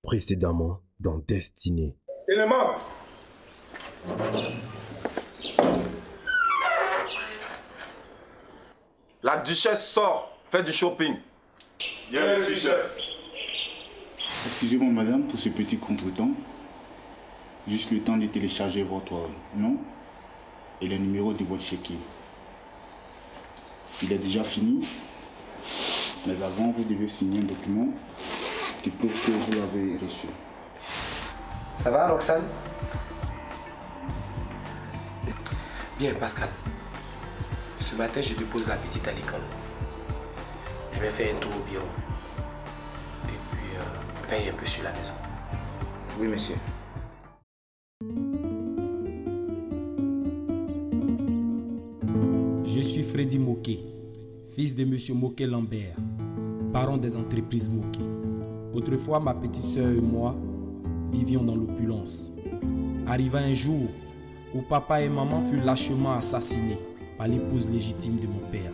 Précédemment dans Destinée. Élément. La duchesse sort, fait du shopping. Bien reçu, chef. Excusez-moi madame pour ce petit contretemps. Juste le temps de télécharger votre nom et le numéro de votre chéquier. Il est déjà fini, mais avant vous devez signer un document qui prouve que vous l'avez reçu. Ça va Roxane? Bien Pascal. Ce matin je dépose la petite à l'école. Je vais faire un tour au bureau. Et puis veille un peu sur la maison. Oui monsieur. Je suis Freddy Moquet, fils de monsieur Moquet-Lambert, parent des entreprises Moquet. Autrefois, ma petite sœur et moi vivions dans l'opulence. Arriva un jour où papa et maman furent lâchement assassinés par l'épouse légitime de mon père.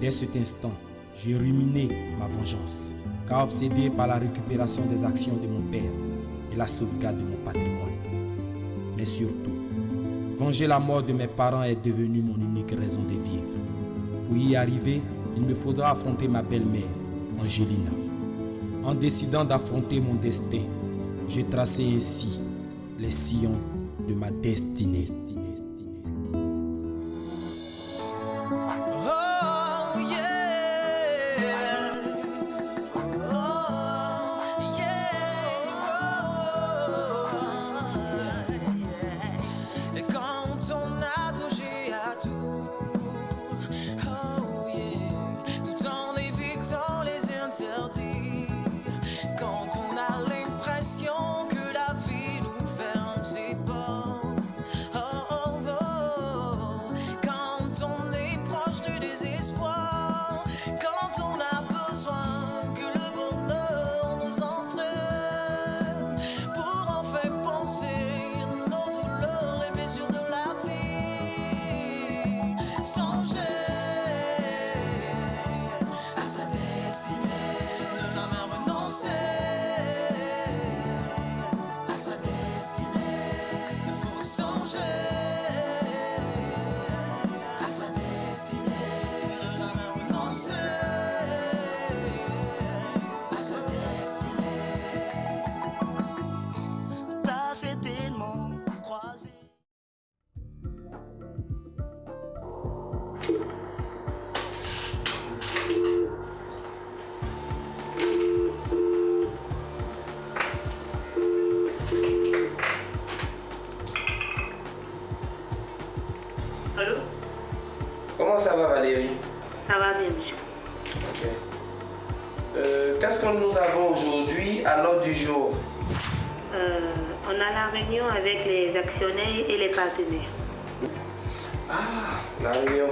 Dès cet instant, j'ai ruminé ma vengeance, car obsédé par la récupération des actions de mon père et la sauvegarde de mon patrimoine. Mais surtout, venger la mort de mes parents est devenu mon unique raison de vivre. Pour y arriver, il me faudra affronter ma belle-mère, Angelina. En décidant d'affronter mon destin, j'ai tracé ainsi les sillons de ma destinée. Allô? Comment ça va Valérie? Ça va bien, monsieur. Ok. Qu'est-ce que nous avons aujourd'hui à l'ordre du jour? On a la réunion avec les actionnaires et les partenaires. Ah, la réunion.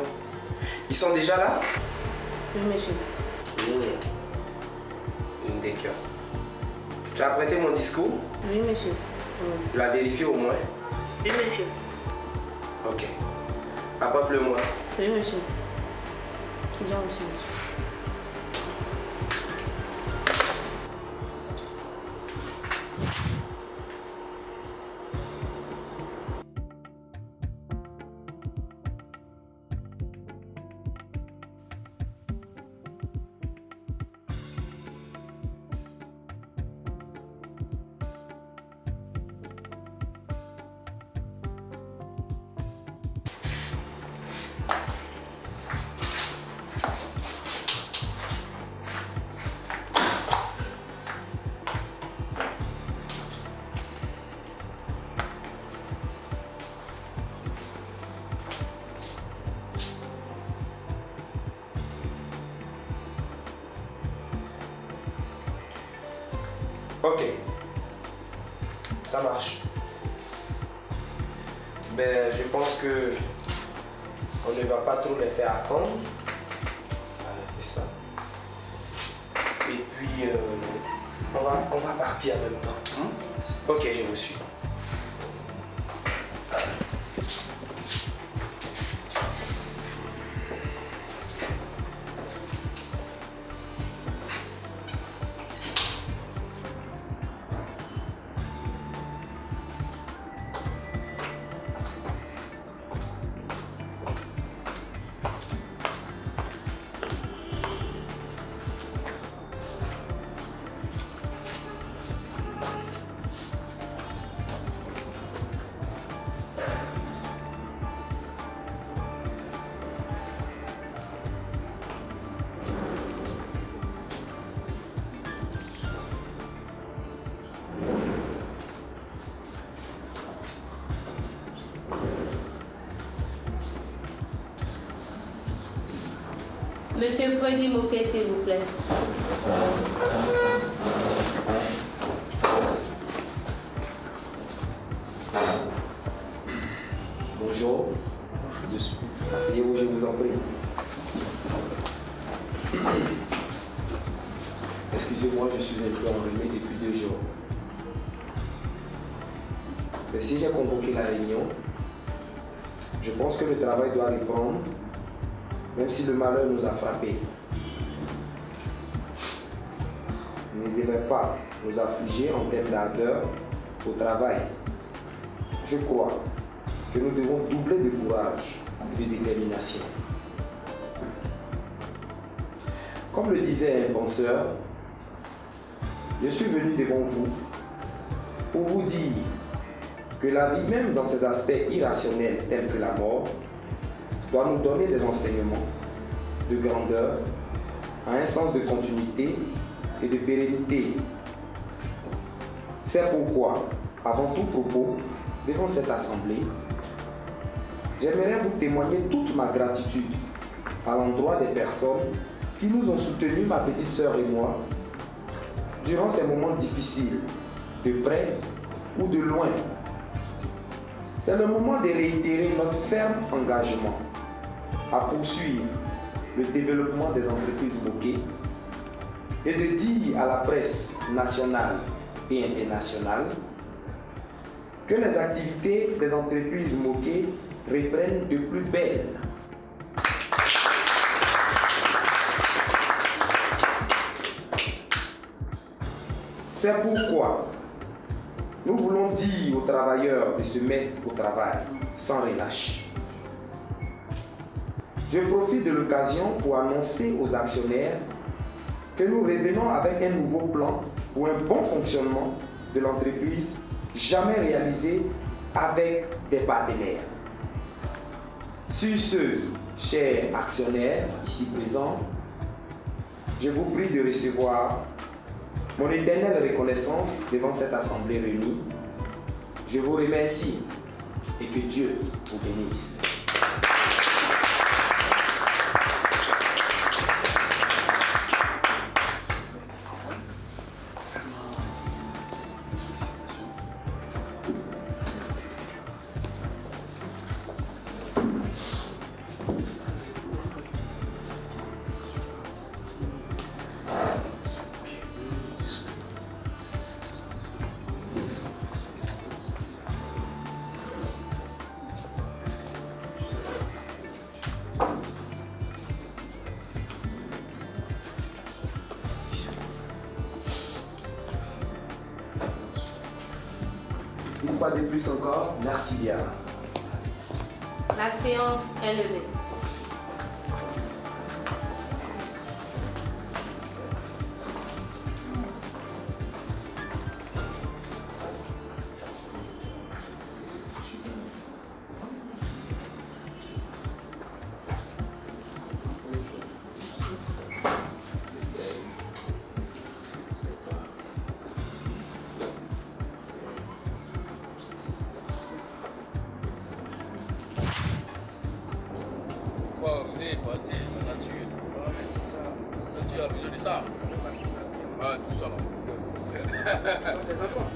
Ils sont déjà là? Oui, monsieur. D'accord. Tu as prêté mon discours? Oui, monsieur. Tu l'as vérifié au moins? Oui, monsieur. Ok. Apporte-le-moi. Oui, monsieur. Bien reçu, monsieur. Ok. Ça marche. Ben, je pense que on ne va pas trop les faire attendre. C'est ça. Et puis, on va partir en même temps. Ok, je vous suis. Monsieur Freddy Moquet, s'il vous plaît. Bonjour. Asseyez-vous, je vous en prie. Excusez-moi, je suis un peu enrhumé depuis 2 jours. Mais si j'ai convoqué la réunion, je pense que le travail doit reprendre, même si le malheur nous a frappés. Il ne devrait pas nous affliger en termes d'ardeur au travail. Je crois que nous devons doubler de courage et de détermination. Comme le disait un penseur, je suis venu devant vous pour vous dire que la vie, même dans ses aspects irrationnels tels que la mort, doit nous donner des enseignements de grandeur, à un sens de continuité et de pérennité. C'est pourquoi, avant tout propos, devant cette assemblée, j'aimerais vous témoigner toute ma gratitude à l'endroit des personnes qui nous ont soutenus, ma petite sœur et moi, durant ces moments difficiles, de près ou de loin. C'est le moment de réitérer notre ferme engagement à poursuivre le développement des entreprises Moquet et de dire à la presse nationale et internationale que les activités des entreprises Moquet reprennent de plus belle. C'est pourquoi nous voulons dire aux travailleurs de se mettre au travail sans relâche. Je profite de l'occasion pour annoncer aux actionnaires que nous revenons avec un nouveau plan pour un bon fonctionnement de l'entreprise jamais réalisé avec des partenaires. Sur ce, chers actionnaires ici présents, je vous prie de recevoir mon éternelle reconnaissance devant cette assemblée réunie. Je vous remercie et que Dieu vous bénisse. Une fois de plus encore, merci bien. La séance est levée. C'est la nature. La nature a besoin de ça. Ouais, tout ça là.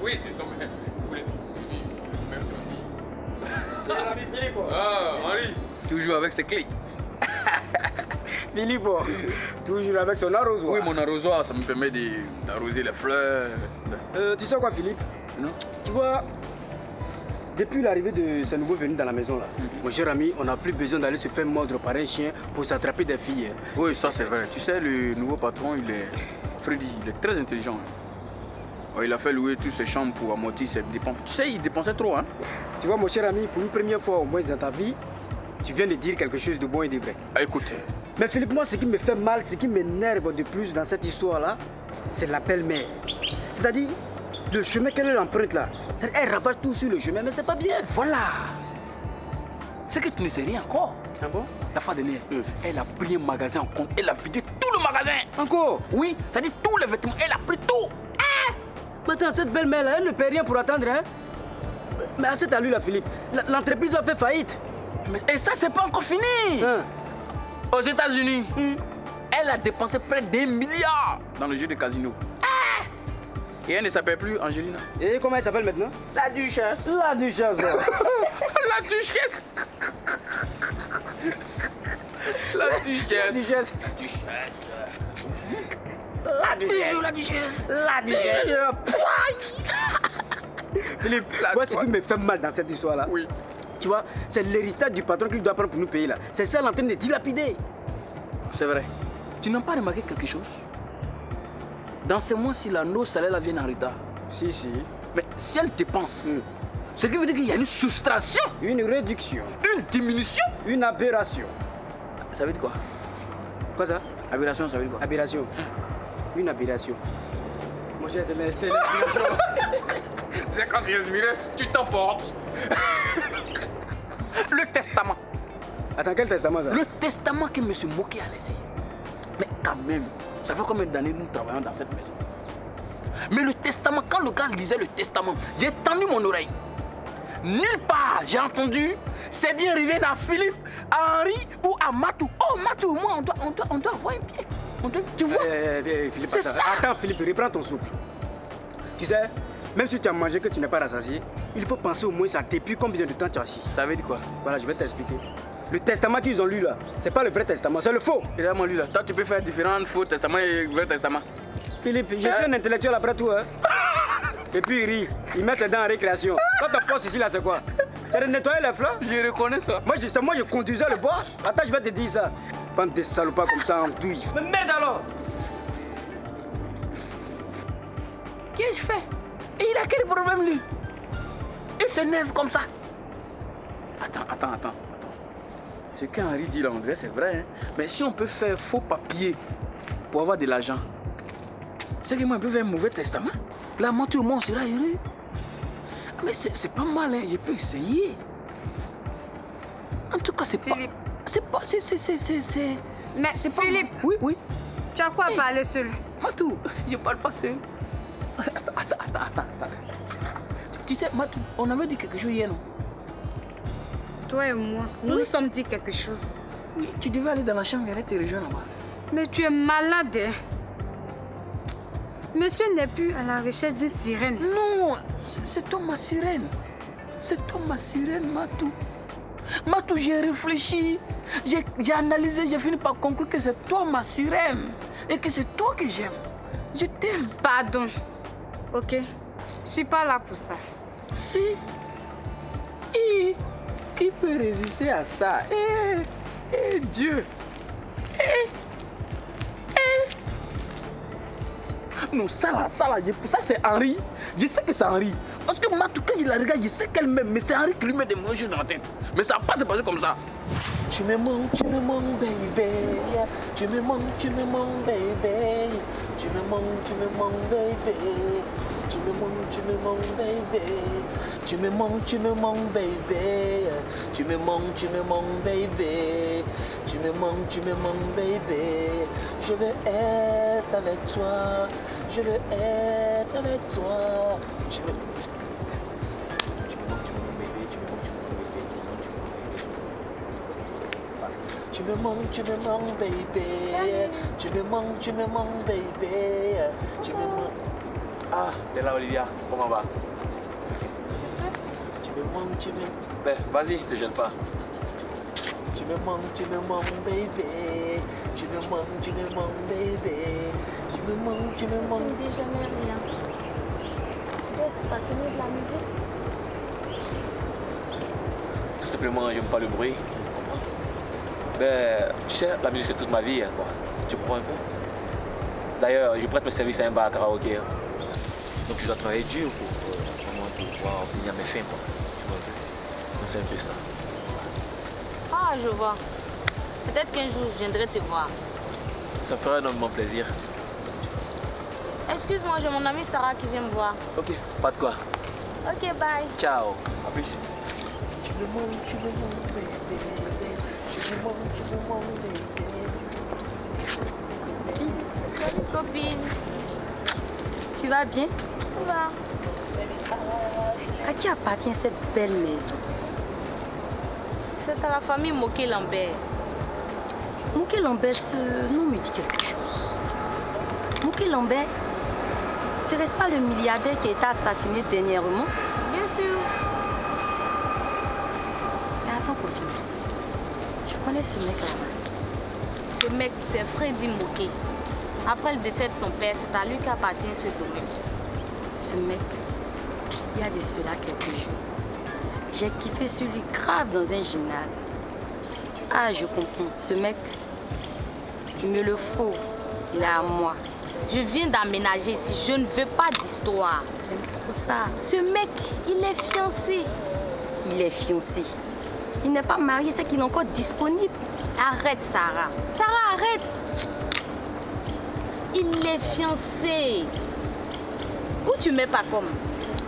Oui, c'est ça. Vous les merci aussi. C'est l'ami Philippe. Ah, Henri. Toujours avec ses clés. Philippe, toujours avec son arrosoir. Oui, mon arrosoir, ça me permet d'arroser les fleurs. Tu sais quoi, Philippe? Non? Tu vois, depuis l'arrivée de ce nouveau venu dans la maison là, mon cher ami, on n'a plus besoin d'aller se faire mordre par un chien pour s'attraper des filles. Oui, ça c'est vrai. Tu sais, le nouveau patron, Freddy, il est très intelligent. Il a fait louer toutes ses chambres pour amortir ses dépenses. Tu sais, il dépensait trop, hein? Tu vois, mon cher ami, pour une première fois au moins dans ta vie, tu viens de dire quelque chose de bon et de vrai. Ah, écoute. Mais Philippe, moi, ce qui me fait mal, ce qui m'énerve de plus dans cette histoire-là, c'est la belle-mère. C'est-à-dire, le chemin qu'elle emprunte là, elle ravage tout sur le chemin, mais c'est pas bien. Voilà. C'est que tu ne sais rien encore. Ah bon? La fois dernière, elle a pris un magasin en compte, elle a vidé tout le magasin. Encore? Oui, c'est-à-dire tous les vêtements, elle a pris tout. Hein? Maintenant, cette belle-mère là, elle ne paie rien pour attendre, hein? Mais c'est à lui là, Philippe. L'entreprise va faire faillite. Et ça, c'est pas encore fini. Hein? Aux États-Unis, Elle a dépensé près d'1 milliard dans le jeu de casino. Et elle ne s'appelle plus Angelina. Et comment elle s'appelle maintenant? La duchesse. La duchesse. La duchesse. La duchesse. La duchesse. La duchesse. La duchesse. La duchesse. Philippe, moi ce qui me fait mal dans cette histoire-là, oui. Tu vois, c'est l'héritage du patron qu'il doit prendre pour nous payer là. C'est ça en train de dilapider. C'est vrai. Tu n'as pas remarqué quelque chose? Dans ce mois-ci, là, nos salaires là, viennent en retard. Si, si. Mais si elle dépense, ce qui veut dire qu'il y a une soustraction, une réduction, une diminution, une aberration. Ça veut dire quoi? Quoi ça? Aberration, ça veut dire quoi? Aberration. Une aberration. Mon cher, c'est l'inspiration. C'est quand tu es inspiré, tu t'emportes. Le testament. Attends, quel testament ça? Le testament que M. Moké a laissé. Mais quand même, ça fait combien d'années nous travaillons dans cette maison? Mais le testament, quand le gars lisait le testament, j'ai tendu mon oreille. Nulle part, j'ai entendu, c'est bien arrivé dans Philippe, à Henri ou à Matou. Oh Matou, moi on doit avoir un pied. Tu vois? Philippe, c'est ça. Attends Philippe, reprends ton souffle. Tu sais, même si tu as mangé que tu n'es pas rassasié, il faut penser au moins ça depuis combien de temps tu as assis. Ça veut dire quoi? Voilà, je vais t'expliquer. Le testament qu'ils ont lu là, c'est pas le vrai testament, c'est le faux. Il a lu là. Toi, tu peux faire différents faux testaments et vrai testament. Philippe, je suis un intellectuel après tout. Hein. Et puis il rit, il met ses dents en récréation. Toi, ton poste ici là, c'est quoi? C'est de nettoyer les fleurs? Je reconnais ça. Moi, je conduisais le boss. Attends, je vais te dire ça. Bande de salopards comme ça en douille. Mais merde alors! Qu'est-ce que je fais? Et il a quel problème lui? Il s'énerve comme ça. Attends. Ce qu'Henri dit là, en vrai, c'est vrai. Hein? Mais si on peut faire faux papier pour avoir de l'argent, c'est que moi, on peut faire un mauvais testament. Là, moi, tout le monde sera heureux. Mais c'est pas mal, hein? Je peux essayer. En tout cas, c'est pas... Philippe. C'est pas... Mais c'est pas Philippe. Mal. Oui. Tu as quoi à parler seul? Matou, je parle pas seul. Attends. Tu sais, Matou, on avait dit quelque chose hier, non? Toi et moi, nous nous sommes dit quelque chose. Oui, tu devais aller dans la chambre et aller te rejoindre là-bas. Mais tu es malade, hein? Monsieur n'est plus à la recherche d'une sirène. Non, c'est toi ma sirène. C'est toi ma sirène, Matou. Matou, j'ai réfléchi, j'ai analysé, j'ai fini par conclure que c'est toi ma sirène. Et que c'est toi que j'aime. Je t'aime. Pardon. Ok? Je suis pas là pour ça. Si. Qui peut résister à ça? Dieu. Non, ça c'est Henri. Je sais que c'est Henri. Parce que Matou, quand je la regarde, je sais qu'elle m'aime. Mais c'est Henri qui lui met des mauvaises choses dans la tête. Mais ça n'a pas se passer comme ça. Tu me manques, baby. Tu me manques, baby. Tu me manques, baby. Tu me manques, baby. Tu me manques, baby. Tu me manques, baby. Tu me manques, baby. Tu me manques, baby. Je veux être avec toi. Je veux être avec toi. Tu me manques, baby. Tu me manques, baby. Tu me manques. Ah, t'es là, Olivia. Comment va? Tu me manques. Ben, vas-y, te gêne pas. Tu me manques, baby. Tu me manques, baby. Tu me manques. Ne dis jamais rien. Tu es passionné de la musique? Tout simplement, j'aime pas le bruit. Ben, tu sais, la musique c'est toute ma vie, quoi. Tu comprends un peu? D'ailleurs, je prête mes services à un bar à karaoké. Hein. Donc je dois travailler dur pour pouvoir obtenir mes fins, quoi. Tu vois un peu? Donc c'est un peu ça. Ah, je vois. Peut-être qu'un jour, je viendrai te voir. Ça me ferait énormément plaisir. Excuse-moi, j'ai mon amie Sarah qui vient me voir. Ok, pas de quoi. Ok, bye. Ciao, à plus. Salut copine. Tu vas bien? Ça va. À qui appartient cette belle maison? C'est à la famille Moké Lambert. Mouké Lambert, ce nom me dit quelque chose. Mouké Lambert, serait-ce pas le milliardaire qui a été assassiné dernièrement? Bien sûr. Mais attends, copine. Je connais ce mec là. Ce mec, c'est Freddy Mouké. Après le décès de son père, c'est à lui qu'appartient ce domaine. Ce mec, il y a de cela quelques jours. J'ai kiffé sur lui grave dans un gymnase. Ah, je comprends. Ce mec, il me le faut. Il est à moi. Je viens d'aménager ici. Je ne veux pas d'histoire. J'aime trop ça. Ce mec, il est fiancé. Il est fiancé. Il n'est pas marié, c'est qu'il est encore disponible. Arrête, Sarah. Sarah, arrête. Il est fiancé. Où tu mets Pacom?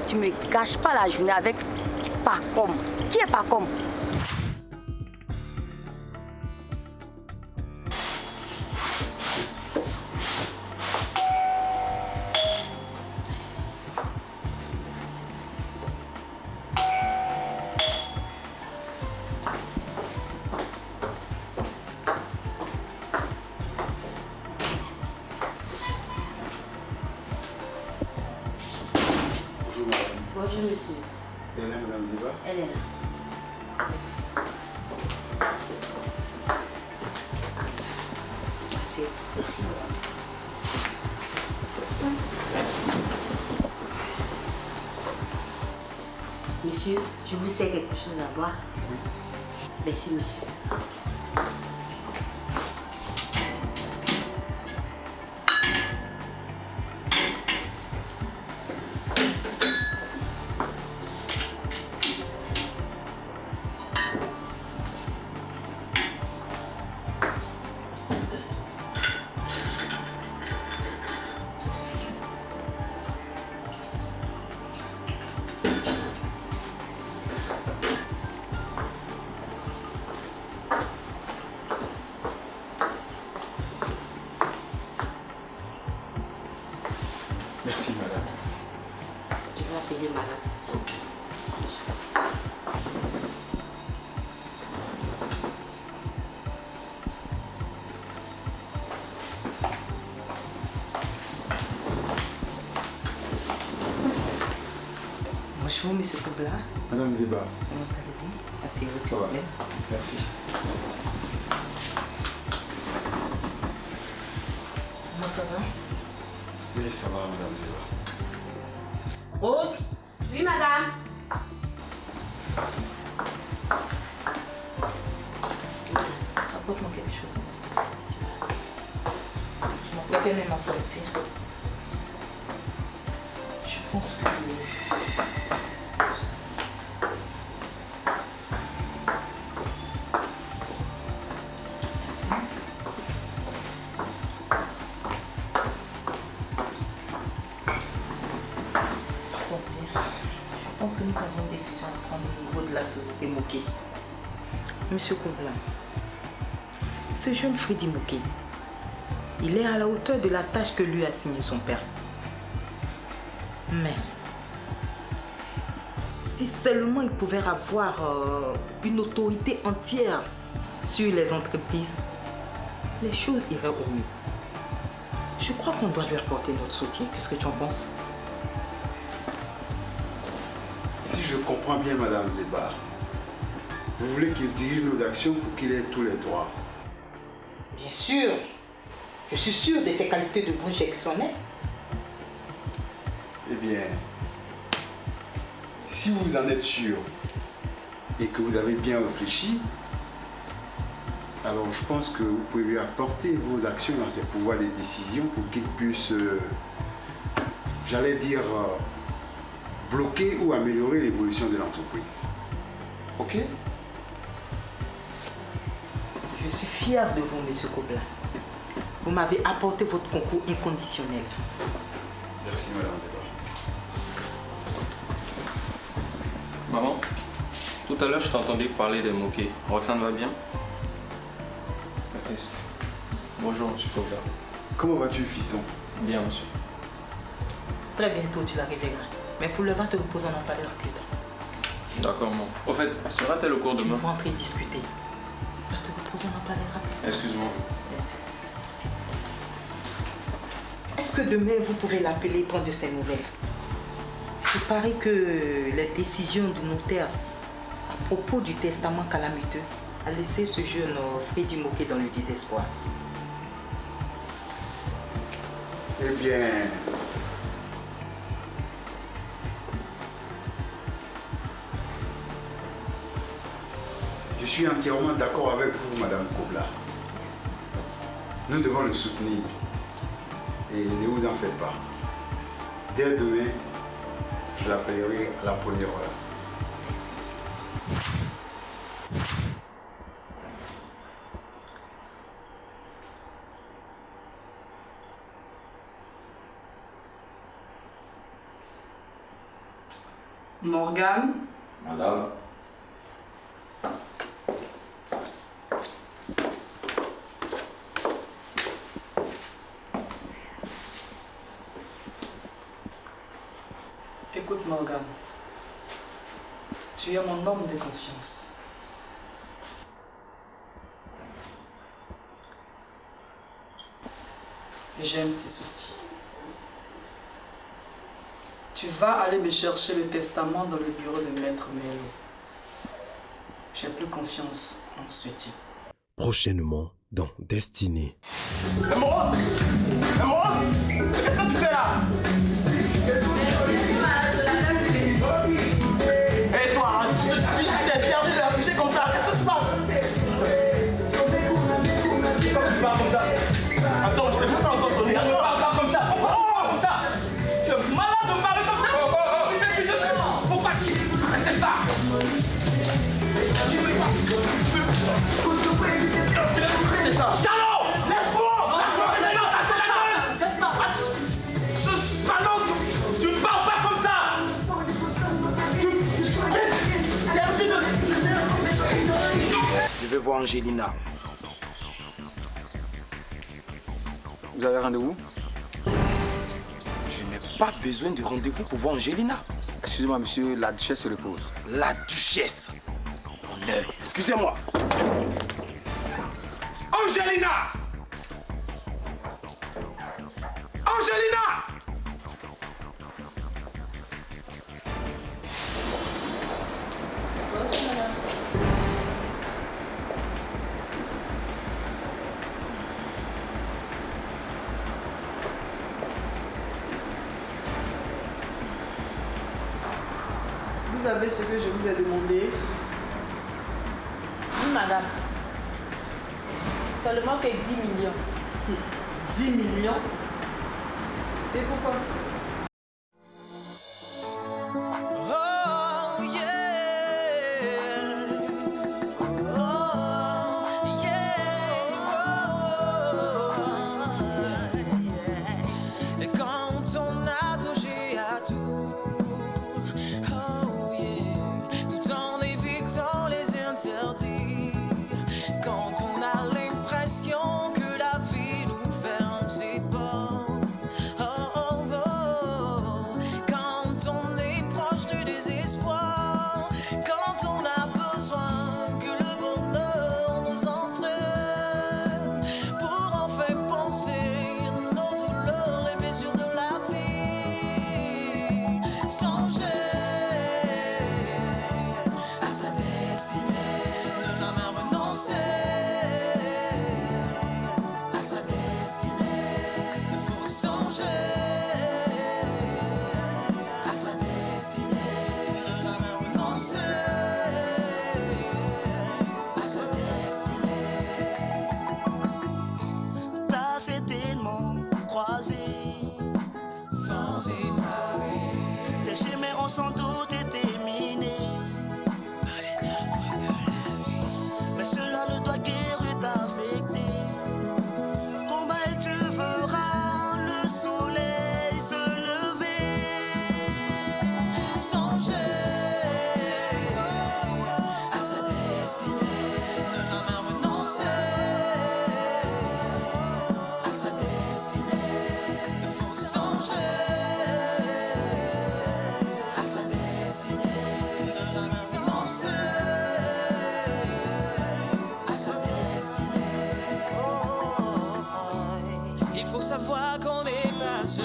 Tu me gâches pas la journée avec Pacom. Qui est Pacom? Bonjour monsieur. Elle est là, madame Zeba? Elle est là. Merci. Merci. Monsieur, je vous sers quelque chose à boire. Merci monsieur. Merci, madame. Je vais appeler madame. Ok. Merci. Bonjour, monsieur Koubla. Madame Zeba. Comment allez-vous? Asseyez-vous, s'il Ça vous va. plaît. Merci. Comment ça va? Oui, ça va, madame Zeba. Rose? Oui, madame. Apporte-moi quelque chose. Merci. Je m'en préfère même en sortir. Je pense que... Merci. Donc bien, je pense que nous avons des décisions à prendre au niveau de la société Mouké. Monsieur Koubla, ce jeune Freddy Mouké, il est à la hauteur de la tâche que lui a signée son père. Mais, si seulement il pouvait avoir une autorité entière sur les entreprises, les choses iraient au mieux. Je crois qu'on doit lui apporter notre soutien. Qu'est-ce que tu en penses? Si je comprends bien, madame Zeba, vous voulez qu'il dirige nos actions pour qu'il ait tous les droits. Bien sûr. Je suis sûre de ses qualités de bon gestionnaire. Eh bien, si vous en êtes sûr et que vous avez bien réfléchi, alors je pense que vous pouvez lui apporter vos actions dans ses pouvoirs de décision pour qu'il puisse, j'allais dire, bloquer ou améliorer l'évolution de l'entreprise. Ok? Je suis fière de vous, monsieur Koubla. Vous m'avez apporté votre concours inconditionnel. Merci, madame Zeba. Maman, tout à l'heure je t'entendais parler de Mouké. Roxane va bien? Bonjour, monsieur Koubla. Comment vas-tu, fiston? Bien, monsieur. Très bientôt, tu la réveilleras. Mais pour le vin, te repose, on en parlera plus tard. D'accord, maman. Au fait, sera-t-elle au cours Tu demain? vas rentrer discuter. Va te reposer. poser notre parler rapidement. Excuse-moi. Merci. Est-ce que demain, vous pouvez l'appeler et prendre de ses nouvelles? Il paraît que les décisions du notaire à propos du testament calamiteux a laissé ce jeune Freddy Moké dans le désespoir. Eh bien, je suis entièrement d'accord avec vous, Madame Kobla. Nous devons le soutenir. Et ne vous en faites pas. Dès demain, je l'appellerai à la première heure. Morgane. Madame. Écoute Morgane, tu es mon homme de confiance. J'ai un petit souci. Tu vas aller me chercher le testament dans le bureau de Maître Melo. J'ai plus confiance en ce type. Prochainement dans Destinée. C'est moi? C'est moi? Qu'est-ce que tu fais là? Et toi, tu t'es perdu de la toucher comme ça, qu'est-ce que se passe? Comment tu parles comme ça? Attends, je t'ai pas encore sonné, ne parle pas comme ça. Oh, comme ça. Tu es malade de parler comme ça. Tu sais que je sais. Pourquoi tu... Arrêtez ça. Tu veux pas. Arrêtez ça. Salaud! Laisse-moi! Ce salaud, tu ne parles pas comme ça. Je vais voir Angelina. Vous avez rendez-vous? Je n'ai pas besoin de rendez-vous pour voir Angelina. Excusez-moi, monsieur, la duchesse se repose. La duchesse? Mon œil. Excusez-moi. Angelina! Angelina! Vous avez ce que je vous ai demandé? Oui, madame. Seulement que 10 millions. 10 millions? Et pourquoi? Sont toutes terminées mais cela ne doit guère t'affecter. Combat et tu verras le soleil se lever. Songez à sa destinée, ne jamais renoncer à sa destinée. Songez à sa destinée. crois qu'on n'est pas seul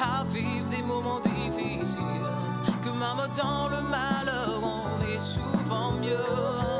à vivre des moments difficiles. Que même dans le malheur, on est souvent mieux.